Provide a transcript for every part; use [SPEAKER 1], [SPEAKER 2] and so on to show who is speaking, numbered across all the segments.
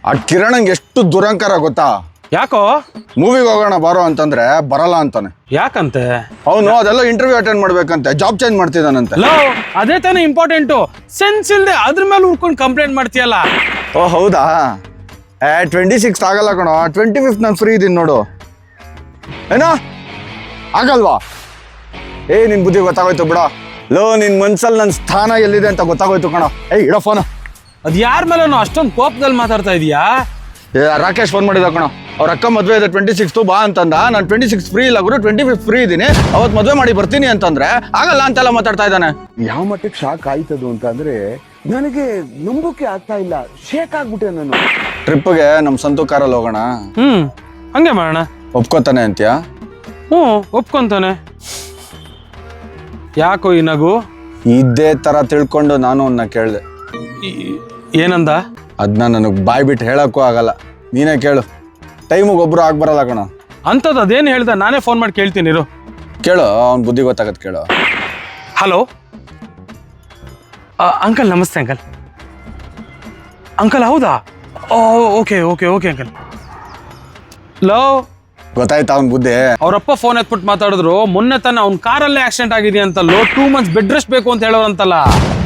[SPEAKER 1] ಆ ಕಿರಣಂಗೆ ಎಷ್ಟು ದುರಂಕಾರ ಗೊತ್ತಾ?
[SPEAKER 2] ಯಾಕೋ?
[SPEAKER 1] ಮೂವಿಗೆ ಹೋಗೋಣ ಬಾರೋ ಅಂತಂದ್ರೆ ಬರಲ್ಲ ಅಂತಾನೆ.
[SPEAKER 2] ಯಾಕಂತೆ?
[SPEAKER 1] ಅವನು ಅದೆಲ್ಲ ಇಂಟರ್ವ್ಯೂ ಅಟೆಂಡ್ ಮಾಡ್ಬೇಕಂತೆ, ಜಾಬ್ ಚೇಂಜ್ ಮಾಡ್ತಿದ್ದಾನಂತೆ.
[SPEAKER 2] ಅದೇ ತಾನೇ ಇಂಪಾರ್ಟೆಂಟು. ಸೆನ್ಸ್ ಇಲ್ದೆ ಅದ್ರ ಮೇಲೆ ಉಳ್ಕೊಂಡು ಕಂಪ್ಲೇಂಟ್ ಮಾಡ್ತೀಯಲ್ಲ.
[SPEAKER 1] ಓ ಹೌದಾ? 26 ಆಗಲ್ಲ ಕಣೋ, 25 ನಾನು ಫ್ರೀ ಇದೀನಿ ನೋಡು. ಏನೋ ಆಗಲ್ವಾ? ನಿನ್ ಬುದ್ಧಿ ಗೊತ್ತಾಗೋಯ್ತು ಬಿಡ. ನಿನ್ ಮನ್ಸಲ್ಲಿ ನನ್ನ ಸ್ಥಾನ ಎಲ್ಲಿದೆ ಅಂತ ಗೊತ್ತಾಗೋಯ್ತು ಕಣೋ. ಇಡೋ ಫೋನ್.
[SPEAKER 2] ಅದ್ ಯಾರ ಮೇಲೆ ಅಷ್ಟೊಂದು ಕೋಪದಲ್ಲಿ ಮಾತಾಡ್ತಾ ಇದೀಯಾ?
[SPEAKER 1] ರಾಕೇಶ್ ಫೋನ್ ಮಾಡಿದ ಕಣೋ. ಅವ್ರ ಅಕ್ಕ ಮದ್ವೆ ಇದೆ 26 ಬಾ ಅಂತಂದ. ನಾನು 26 ಫ್ರೀ ಇಲ್ಲ ಗುರು, 25 ಫ್ರೀ ಇದೀನಿ, ಅವತ್ತು ಮದ್ವೆ ಮಾಡಿ ಬರ್ತೀನಿ ಅಂತಂದ್ರೆ ಆಗಲ್ಲ ಅಂತೆಲ್ಲ ಮಾತಾಡ್ತಾ ಇದ್ದಾನೆ.
[SPEAKER 3] ಯಾವ ಮಟ್ಟಕ್ಕೆ ಶಾಕ್ ಆಯ್ತದು ಅಂತ ಅಂದ್ರೆ ನನಗೆ ನಂಬೋಕೆ ಆಗ್ತಾ ಇಲ್ಲ. ಶೇಕ್ ಆಗ್ಬಿಟ್ಟೆ ನಾನು.
[SPEAKER 1] ಟ್ರಿಪ್ಗೆ ನಮ್ ಸಂತು ಕಾರಲ್ಲಿ ಹೋಗೋಣ.
[SPEAKER 2] ಹಂಗೆ ಮಾಡೋಣ.
[SPEAKER 1] ಒಪ್ಕೋತಾನೆ ಅಂತ್ಯಾ?
[SPEAKER 2] ಒಪ್ಕೊಂತಾನೆ. ಯಾಕೋ ಈ ನಗು?
[SPEAKER 1] ಇದೇ ತರ ತಿಳ್ಕೊಂಡು ನಾನು ಅವನ್ನ ಕೇಳ್ದೆ.
[SPEAKER 2] ಏನಂದ?
[SPEAKER 1] ಅದನ್ನ ನನಗೆ ಬಾಯ್ ಬಿಟ್ಟು ಹೇಳಕ್ಕೂ ಆಗಲ್ಲ, ನೀನೇ ಕೇಳು. ಟೈಮಿಗೆ ಒಬ್ರು ಆಗ್ಬರಲ್ಲ ಕಣ.
[SPEAKER 2] ಅಂಥದ್ದು ಅದೇನು ಹೇಳ್ದ? ನಾನೇ ಫೋನ್ ಮಾಡಿ ಕೇಳ್ತೀನಿ ಇರು.
[SPEAKER 1] ಕೇಳು, ಅವ್ನ ಬುದ್ಧಿ ಗೊತ್ತಾಗತ್ತೆ, ಕೇಳು.
[SPEAKER 2] ಹಲೋ ಅಂಕಲ್, ನಮಸ್ತೆ ಅಂಕಲ್. ಅಂಕಲ್ ಹೌದಾ? Okay okay okay uncle.
[SPEAKER 1] ಗೊತ್ತಾಯ್ತಾ ಅವ್ನ ಬುದ್ಧಿ?
[SPEAKER 2] ಅವ್ರಪ್ಪ ಫೋನ್ ಎತ್ಬಿಟ್ಟು ಮಾತಾಡಿದ್ರು. ಮೊನ್ನೆ ತಾನೆ ಅವ್ನ ಕಾರಲ್ಲೇ ಆಕ್ಸಿಡೆಂಟ್ ಆಗಿದೆ ಅಂತಲ್ಲೋ, 2 months ಬೆಡ್ ರೆಸ್ಟ್ ಬೇಕು ಅಂತ ಹೇಳೋರಂತಲ್ಲ.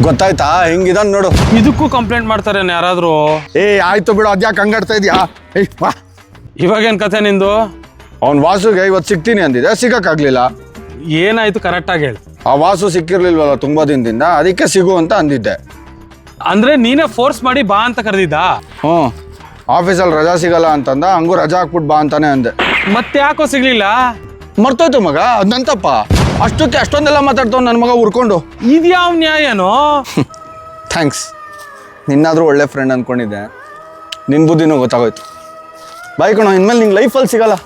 [SPEAKER 1] ಗೊತ್ತಾಯ್ತಾ? ಹಿಂಗಿದಾನ್ ನೋಡು.
[SPEAKER 2] ಇದಕ್ಕೂ ಕಂಪ್ಲೇಂಟ್ ಮಾಡ್ತಾರೆ ಯಾರಾದ್ರೂ?
[SPEAKER 1] ಆಯ್ತು ಬಿಡು, ಅದ್ಯಾಕೆ ಹಂಗಾಡ್ತಾ ಇದೀಯಾ? ಬಾ.
[SPEAKER 2] ಇವಾಗೇನ್ ಕಥೆ ನಿಂದು?
[SPEAKER 1] ಅವ್ನ ವಾಸುಗೆ ಇವತ್ತು ಸಿಗ್ತೀನಿ ಅಂದಿದೆ, ಸಿಗಕ್ಕಾಗ್ಲಿಲ್ಲ.
[SPEAKER 2] ಏನಾಯ್ತು ಕರೆಕ್ಟಾಗಿ ಹೇಳಿ.
[SPEAKER 1] ಆ ವಾಸು ಸಿಕ್ಕಿರ್ಲಿಲ್ವಲ್ಲ ತುಂಬಾ ದಿನದಿಂದ, ಅದಕ್ಕೆ ಸಿಗು ಅಂತ ಅಂದಿದ್ದೆ.
[SPEAKER 2] ಅಂದ್ರೆ ನೀನೇ ಫೋರ್ಸ್ ಮಾಡಿ ಬಾ ಅಂತ ಕರೆದಿದ್ದ?
[SPEAKER 1] ಆಫೀಸಲ್ಲಿ ರಜಾ ಸಿಗಲ್ಲ ಅಂತಂದ, ಹಂಗೂ ರಜಾ ಹಾಕ್ಬಿಟ್ಟು ಬಾ ಅಂತಾನೆ ಅಂದೆ.
[SPEAKER 2] ಮತ್ತೆ ಯಾಕೋ ಸಿಗ್ಲಿಲ್ಲ?
[SPEAKER 1] ಮರ್ತೋಯ್ತು ಮಗ, ಅದ್ ನಂತಪ್ಪ. ಅಷ್ಟಕ್ಕೆ ಅಷ್ಟೊಂದೆಲ್ಲ ಮಾತಾಡ್ತಾವ್ ನನ್ನ ಮಗ ಉರ್ಕೊಂಡು.
[SPEAKER 2] ಇದ್ಯಾವ ನ್ಯಾಯನೋ?
[SPEAKER 1] ಥ್ಯಾಂಕ್ಸ್, ನಿನ್ನಾದ್ರೂ ಒಳ್ಳೆ ಫ್ರೆಂಡ್ ಅನ್ಕೊಂಡಿದ್ದೆ. ನಿನ್ ಬುದ್ಧಿನೂ ಗೊತ್ತಾಗೋಯ್ತು. ಬಾಯ್ ಕಣೋ, ಇನ್ಮೇಲೆ ನಿಂಗೆ ಲೈಫಲ್ಲಿ ಸಿಗಲ್ಲ.